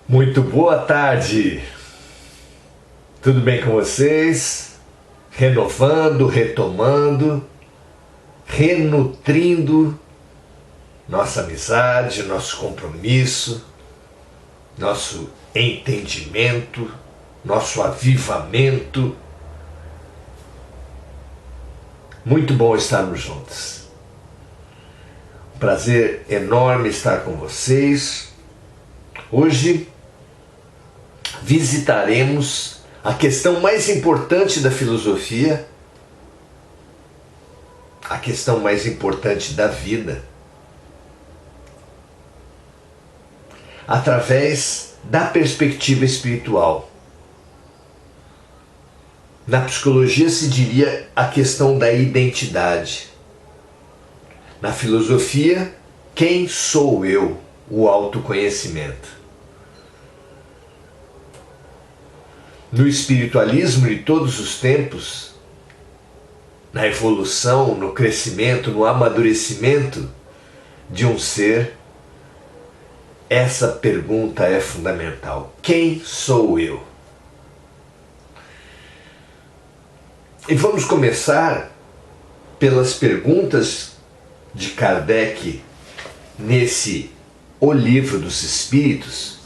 Muito boa tarde, tudo bem com vocês? Renovando, retomando, renutrindo nossa amizade, nosso compromisso, nosso entendimento, nosso avivamento. Muito bom estarmos juntos. Um prazer enorme estar com vocês. Hoje visitaremos a questão mais importante da filosofia, a questão mais importante da vida, através da perspectiva espiritual. Na psicologia se diria a questão da identidade. Na filosofia, quem sou eu? O autoconhecimento. No espiritualismo de todos os tempos, na evolução, no crescimento, no amadurecimento de um ser, essa pergunta é fundamental. Quem sou eu? E vamos começar pelas perguntas de Kardec nesse O Livro dos Espíritos,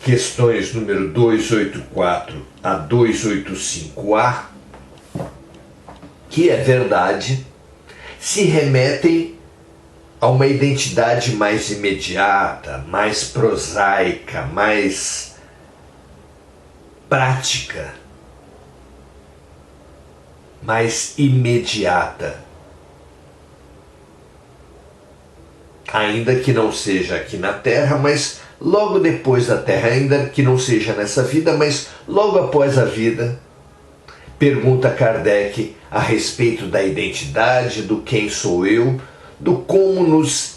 questões número 284 a 285A, que é verdade, se remetem a uma identidade mais imediata, mais prosaica, mais prática, mais imediata. Ainda que não seja aqui na Terra, mas logo depois da Terra, ainda que não seja nessa vida, mas logo após a vida, pergunta Kardec a respeito da identidade, do quem sou eu, do como nos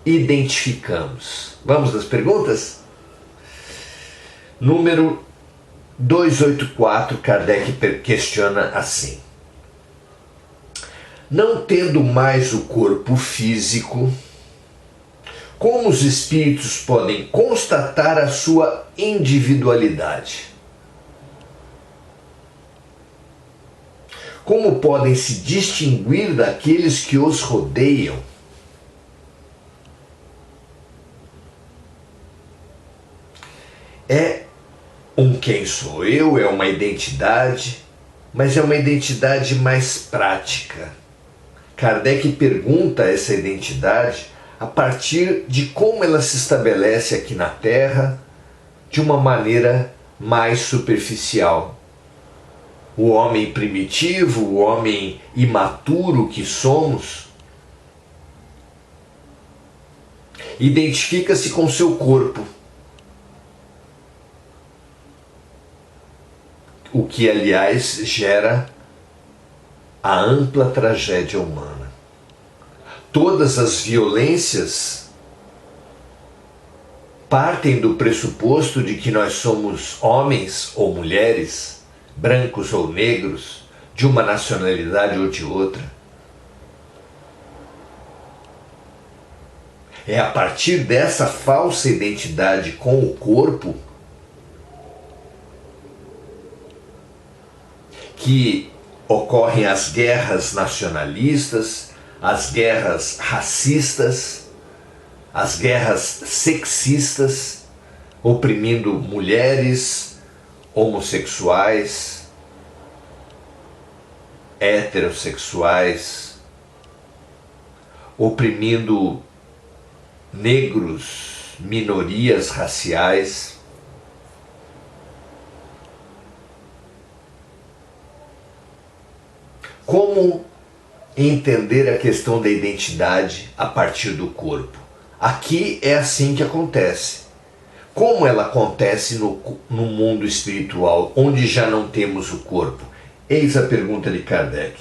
identificamos. Vamos às perguntas? Número 284, Kardec questiona assim: não tendo mais o corpo físico, como os espíritos podem constatar a sua individualidade? Como podem se distinguir daqueles que os rodeiam? É um quem sou eu, é uma identidade, mas é uma identidade mais prática. Kardec pergunta essa identidade a partir de como ela se estabelece aqui na Terra de uma maneira mais superficial. O homem primitivo, o homem imaturo que somos, identifica-se com seu corpo, o que, aliás, gera a ampla tragédia humana. Todas as violências partem do pressuposto de que nós somos homens ou mulheres, brancos ou negros, de uma nacionalidade ou de outra. É a partir dessa falsa identidade com o corpo que ocorrem as guerras nacionalistas, as guerras racistas, as guerras sexistas, oprimindo mulheres, homossexuais, heterossexuais, oprimindo negros, minorias raciais. Como entender a questão da identidade a partir do corpo? Aqui é assim que acontece. Como ela acontece no mundo espiritual, onde já não temos o corpo? Eis a pergunta de Kardec.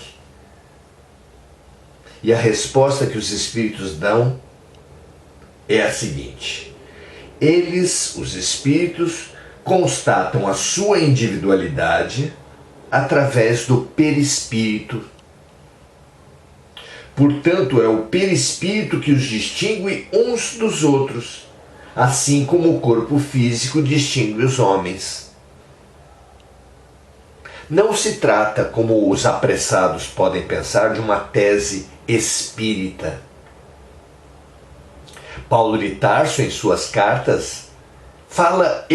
E a resposta que os espíritos dão é a seguinte: eles, os espíritos, constatam a sua individualidade através do perispírito. Portanto, é o perispírito que os distingue uns dos outros, assim como o corpo físico distingue os homens. Não se trata, como os apressados podem pensar, de uma tese espírita. Paulo de Tarso, em suas cartas, fala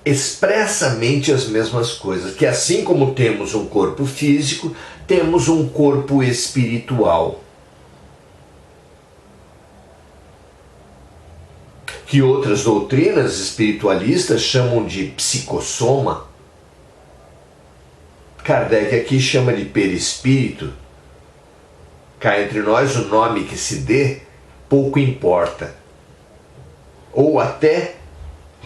expressamente as mesmas coisas, que assim como temos um corpo físico, temos um corpo espiritual, que outras doutrinas espiritualistas chamam de psicossoma. Kardec aqui chama de perispírito. Cá entre nós, o nome que se dê pouco importa, ou até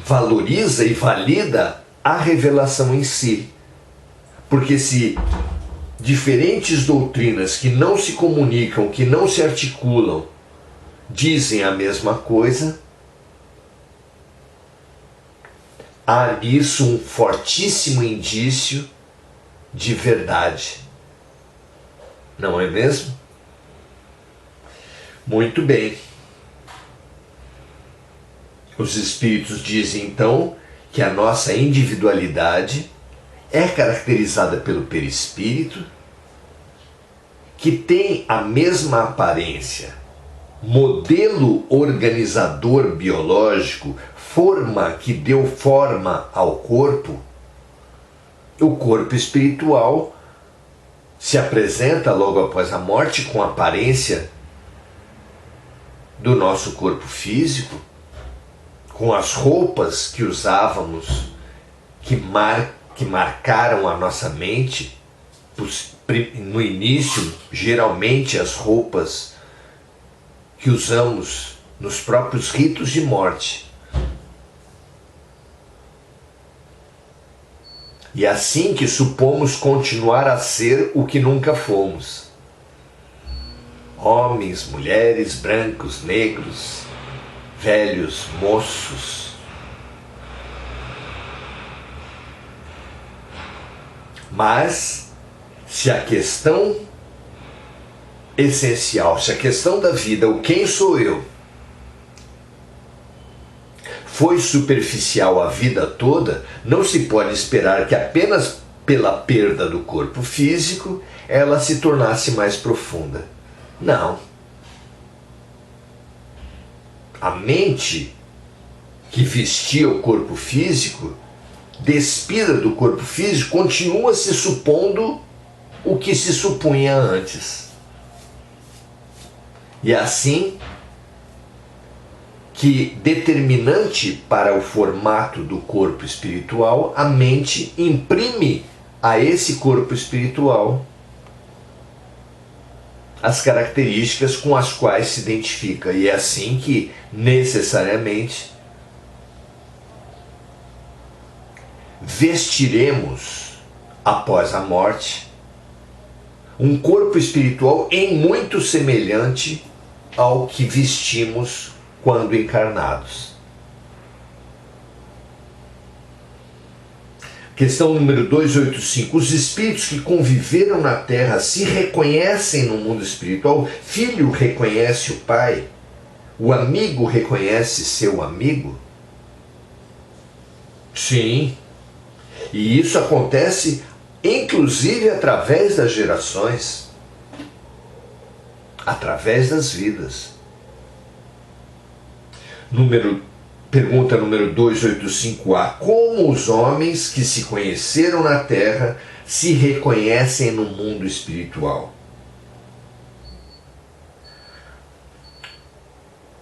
valoriza e valida a revelação em si. Porque se diferentes doutrinas que não se comunicam, que não se articulam, dizem a mesma coisa, há nisso um fortíssimo indício de verdade. Não é mesmo? Muito bem. Os espíritos dizem então que a nossa individualidade é caracterizada pelo perispírito, que tem a mesma aparência, modelo organizador biológico, forma que deu forma ao corpo. O corpo espiritual se apresenta logo após a morte com a aparência do nosso corpo físico, com as roupas que usávamos, que marcaram a nossa mente. No início, geralmente as roupas que usamos nos próprios ritos de morte. E assim que supomos continuar a ser o que nunca fomos. Homens, mulheres, brancos, negros, velhos, moços. Mas, se a questão essencial, se a questão da vida, o quem sou eu, foi superficial a vida toda, não se pode esperar que apenas pela perda do corpo físico ela se tornasse mais profunda. Não. A mente que vestia o corpo físico, despida do corpo físico, continua se supondo o que se supunha antes. E é assim que, determinante para o formato do corpo espiritual, a mente imprime a esse corpo espiritual as características com as quais se identifica. E é assim que, necessariamente, vestiremos, após a morte, um corpo espiritual em muito semelhante ao que vestimos quando encarnados. Questão número 285. Os espíritos que conviveram na Terra se reconhecem no mundo espiritual? Filho reconhece o pai? O amigo reconhece seu amigo? Sim. E isso acontece inclusive através das gerações, através das vidas. Pergunta número 285A. Como os homens que se conheceram na Terra se reconhecem no mundo espiritual?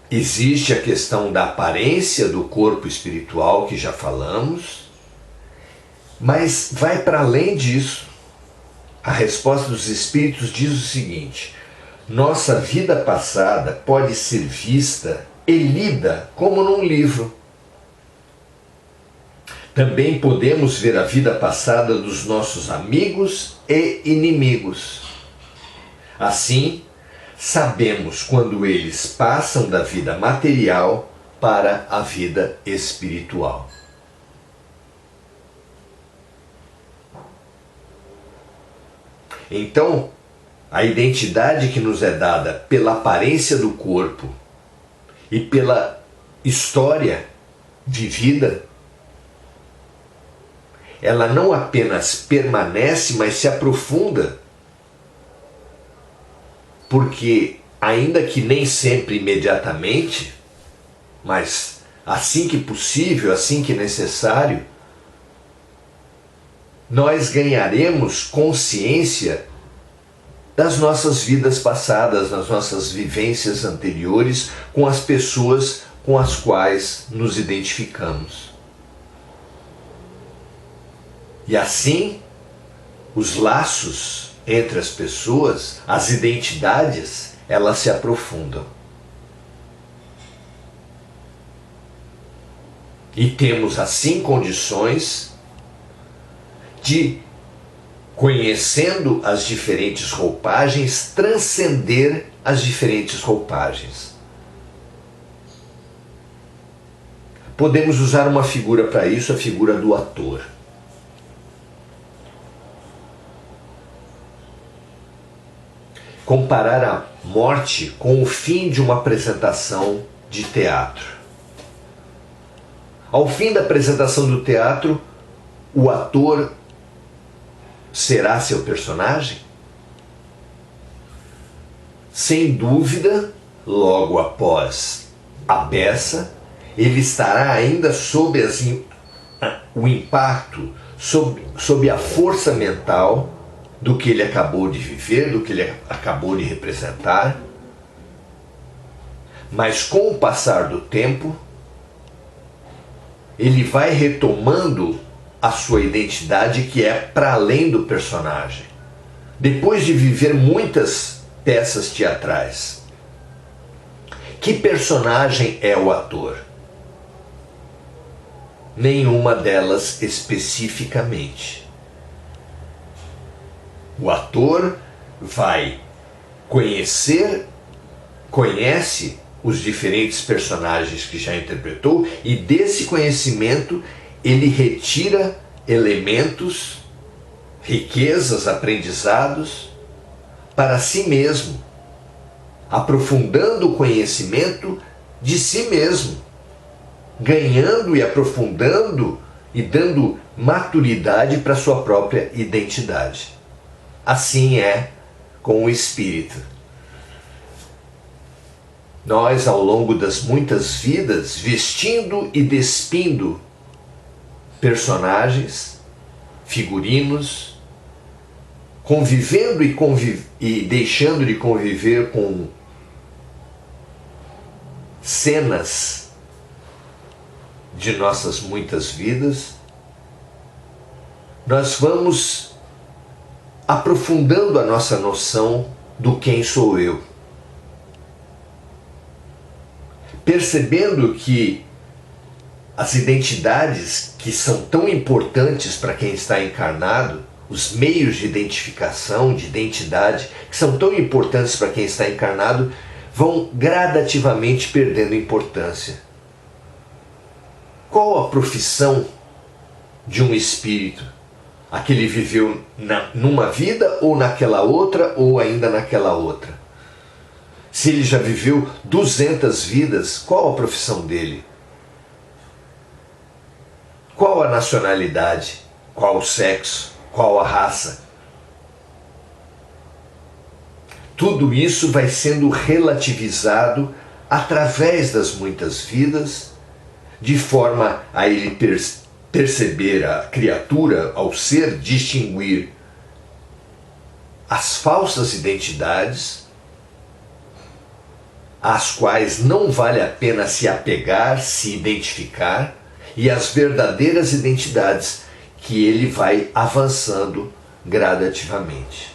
Existe a questão da aparência do corpo espiritual, que já falamos, mas vai para além disso. A resposta dos espíritos diz o seguinte: nossa vida passada pode ser vista e lida como num livro. Também podemos ver a vida passada dos nossos amigos e inimigos. Assim, sabemos quando eles passam da vida material para a vida espiritual. Então, a identidade que nos é dada pela aparência do corpo e pela história vivida, ela não apenas permanece, mas se aprofunda, porque, ainda que nem sempre imediatamente, mas assim que possível, assim que necessário, nós ganharemos consciência das nossas vidas passadas, das nossas vivências anteriores com as pessoas com as quais nos identificamos. E assim, os laços entre as pessoas, as identidades, elas se aprofundam. E temos assim condições de, conhecendo as diferentes roupagens, transcender as diferentes roupagens. Podemos usar uma figura para isso, a figura do ator. Comparar a morte com o fim de uma apresentação de teatro. Ao fim da apresentação do teatro, o ator será seu personagem? Sem dúvida, logo após a peça, ele estará ainda sob o impacto, sob a força mental do que ele acabou de viver, do que ele acabou de representar. Mas com o passar do tempo, ele vai retomando a sua identidade, que é para além do personagem. Depois de viver muitas peças teatrais, que personagem é o ator? Nenhuma delas especificamente. O ator conhece os diferentes personagens que já interpretou, e desse conhecimento ele retira elementos, riquezas, aprendizados para si mesmo, aprofundando o conhecimento de si mesmo, ganhando e aprofundando e dando maturidade para sua própria identidade. Assim é com o espírito. Nós, ao longo das muitas vidas, vestindo e despindo personagens, figurinos, convivendo e deixando de conviver com cenas de nossas muitas vidas, nós vamos aprofundando a nossa noção do quem sou eu. Percebendo que as identidades que são tão importantes para quem está encarnado, os meios de identificação, de identidade, que são tão importantes para quem está encarnado, vão gradativamente perdendo importância. Qual a profissão de um espírito? A que ele viveu numa vida, ou naquela outra, ou ainda naquela outra? Se ele já viveu 200 vidas, qual a profissão dele? Qual a nacionalidade? Qual o sexo? Qual a raça? Tudo isso vai sendo relativizado através das muitas vidas, de forma a ele perceber, a criatura, ao ser, distinguir as falsas identidades, às quais não vale a pena se apegar, se identificar, e as verdadeiras identidades que ele vai avançando gradativamente.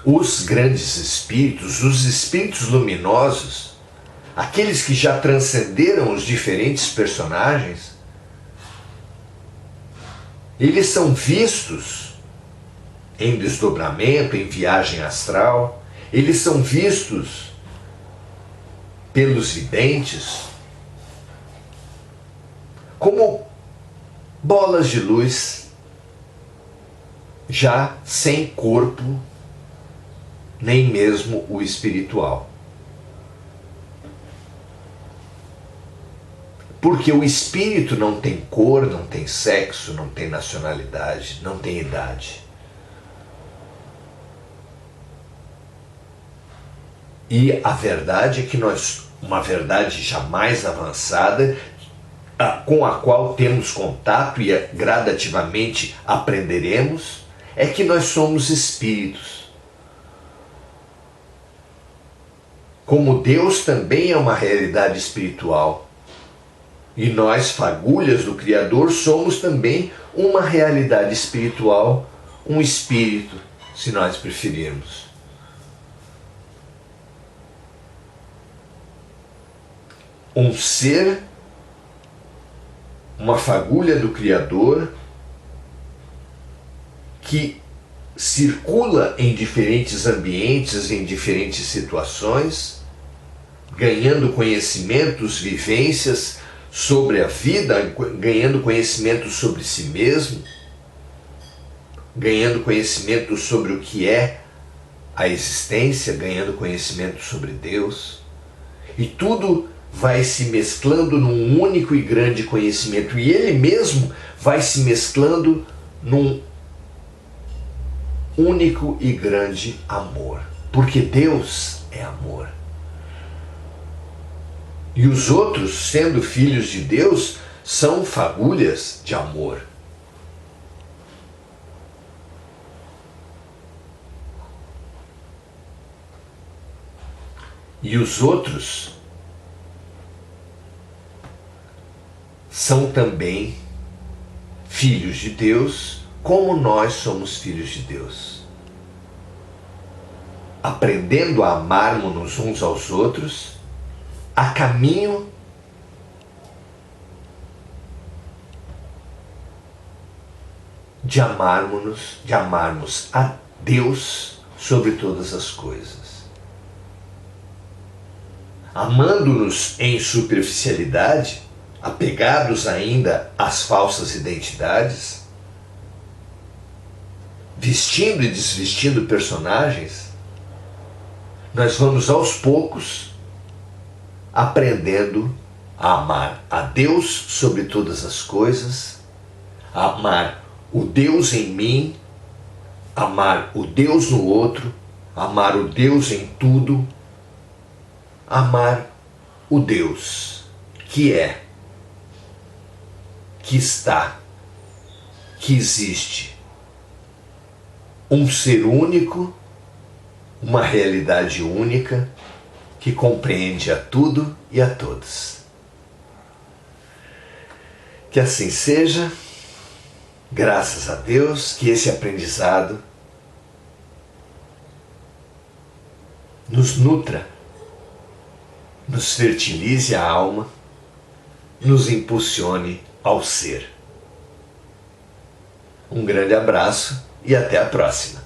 Os grandes espíritos, os espíritos luminosos, aqueles que já transcenderam os diferentes personagens, eles são vistos em desdobramento, em viagem astral, eles são vistos pelos videntes como bolas de luz, já sem corpo nem mesmo o espiritual. Porque o espírito não tem cor, não tem sexo, não tem nacionalidade, não tem idade. E a verdade é que uma verdade jamais avançada, com a qual temos contato e gradativamente aprenderemos, é que nós somos espíritos. Como Deus também é uma realidade espiritual. E nós, fagulhas do Criador, somos também uma realidade espiritual, um espírito, se nós preferirmos. Um ser, uma fagulha do Criador, que circula em diferentes ambientes, em diferentes situações, ganhando conhecimentos, vivências sobre a vida, ganhando conhecimento sobre si mesmo, ganhando conhecimento sobre o que é a existência, ganhando conhecimento sobre Deus. E tudo vai se mesclando num único e grande conhecimento. E ele mesmo vai se mesclando num único e grande amor. Porque Deus é amor. E os outros, sendo filhos de Deus, são fagulhas de amor. E os outros são também filhos de Deus, como nós somos filhos de Deus. Aprendendo a amarmos-nos uns aos outros, a caminho de amarmos a Deus sobre todas as coisas. Amando-nos em superficialidade, apegados ainda às falsas identidades, vestindo e desvestindo personagens, nós vamos aos poucos aprendendo a amar a Deus sobre todas as coisas, a amar o Deus em mim, amar o Deus no outro, amar o Deus em tudo, amar o Deus que é, que está, que existe, um ser único, uma realidade única, que compreende a tudo e a todos. Que assim seja, graças a Deus, que esse aprendizado nos nutra, nos fertilize a alma, nos impulsione ao ser. Um grande abraço e até a próxima.